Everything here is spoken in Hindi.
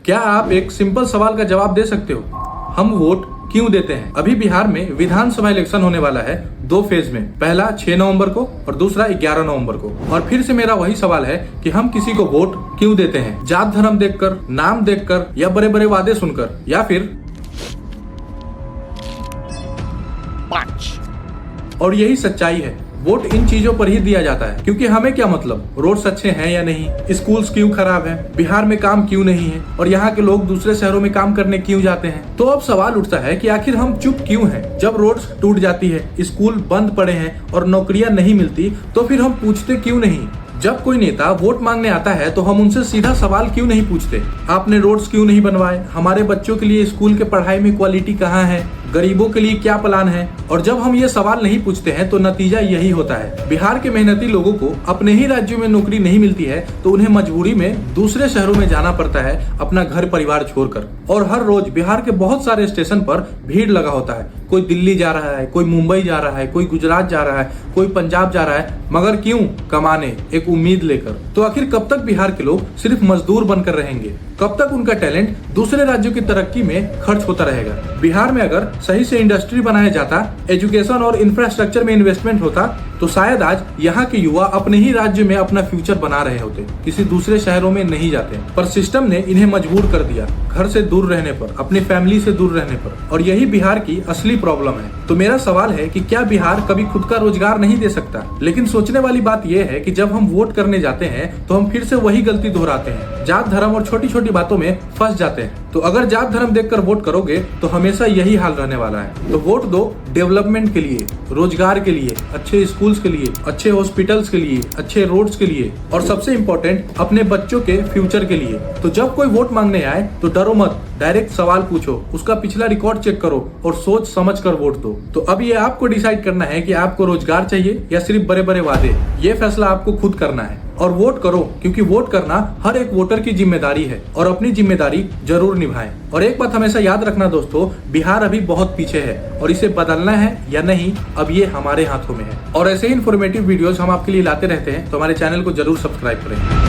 क्या आप एक सिंपल सवाल का जवाब दे सकते हो? हम वोट क्यों देते हैं? अभी बिहार में विधानसभा इलेक्शन होने वाला है 2 फेज में। पहला 6 नवंबर को और दूसरा 11 नवंबर को। और फिर से मेरा वही सवाल है कि हम किसी को वोट क्यों देते हैं? जात धर्म देखकर, नाम देखकर, या बड़े बड़े वादे सुनकर, या फिर और यही सच्चाई है, वोट इन चीजों पर ही दिया जाता है। क्योंकि हमें क्या मतलब रोड्स अच्छे हैं या नहीं, स्कूल्स क्यों खराब हैं, बिहार में काम क्यों नहीं है, और यहाँ के लोग दूसरे शहरों में काम करने क्यों जाते हैं। तो अब सवाल उठता है कि आखिर हम चुप क्यों हैं? जब रोड्स टूट जाती है, स्कूल बंद पड़े हैं और नौकरियां नहीं मिलती, तो फिर हम पूछते क्यों नहीं? जब कोई नेता वोट मांगने आता है तो हम उनसे सीधा सवाल क्यों नहीं पूछते? आपने रोड्स क्यों नहीं बनवाए? हमारे बच्चों के लिए स्कूल के पढ़ाई में क्वालिटी कहाँ है? गरीबों के लिए क्या प्लान है? और जब हम ये सवाल नहीं पूछते हैं तो नतीजा यही होता है। बिहार के मेहनती लोगों को अपने ही राज्यों में नौकरी नहीं मिलती है तो उन्हें मजबूरी में दूसरे शहरों में जाना पड़ता है अपना घर परिवार छोड़कर। और हर रोज बिहार के बहुत सारे स्टेशन पर भीड़ लगा होता है। कोई दिल्ली जा रहा है, कोई मुंबई जा रहा है, कोई गुजरात जा रहा है, कोई पंजाब जा रहा है, मगर क्यों? कमाने, एक उम्मीद लेकर। तो आखिर कब तक बिहार के लोग सिर्फ मजदूर बनकर रहेंगे? कब तक उनका टैलेंट दूसरे राज्यों की तरक्की में खर्च होता रहेगा? बिहार में अगर सही से इंडस्ट्री बनाया जाता, एजुकेशन और इंफ्रास्ट्रक्चर में इन्वेस्टमेंट होता, तो शायद आज यहाँ के युवा अपने ही राज्य में अपना फ्यूचर बना रहे होते, किसी दूसरे शहरों में नहीं जाते। पर सिस्टम ने इन्हें मजबूर कर दिया, घर से दूर रहने पर, अपनी फैमिली से दूर रहने पर। और यही बिहार की असली प्रॉब्लम है। तो मेरा सवाल है कि क्या बिहार कभी खुद का रोजगार नहीं दे सकता? लेकिन सोचने वाली बात यह है कि जब हम वोट करने जाते हैं तो हम फिर से वही गलती दोहराते हैं, जात धर्म और छोटी छोटी बातों में फंस जाते हैं। तो अगर जात धर्म देखकर वोट करोगे तो हमेशा यही हाल रहने वाला है। तो वोट दो डेवलपमेंट के लिए, रोजगार के लिए, अच्छे स्कूल्स के लिए, अच्छे हॉस्पिटल्स के लिए, अच्छे रोड्स के लिए, और सबसे इम्पोर्टेंट अपने बच्चों के फ्यूचर के लिए। तो जब कोई वोट मांगने आए तो डरो मत, डायरेक्ट सवाल पूछो, उसका पिछला रिकॉर्ड चेक करो और सोच समझ कर वोट दो। तो अब ये आपको डिसाइड करना है कि आपको रोजगार चाहिए या सिर्फ बड़े बड़े वादे। ये फैसला आपको खुद करना है। और वोट करो, क्योंकि वोट करना हर एक वोटर की जिम्मेदारी है, और अपनी जिम्मेदारी जरूर निभाएं। और एक बात हमेशा याद रखना दोस्तों, बिहार अभी बहुत पीछे है और इसे बदलना है या नहीं, अब ये हमारे हाथों में है। और ऐसे ही इन्फॉर्मेटिव वीडियोस हम आपके लिए लाते रहते हैं, तो हमारे चैनल को जरूर सब्सक्राइब करें।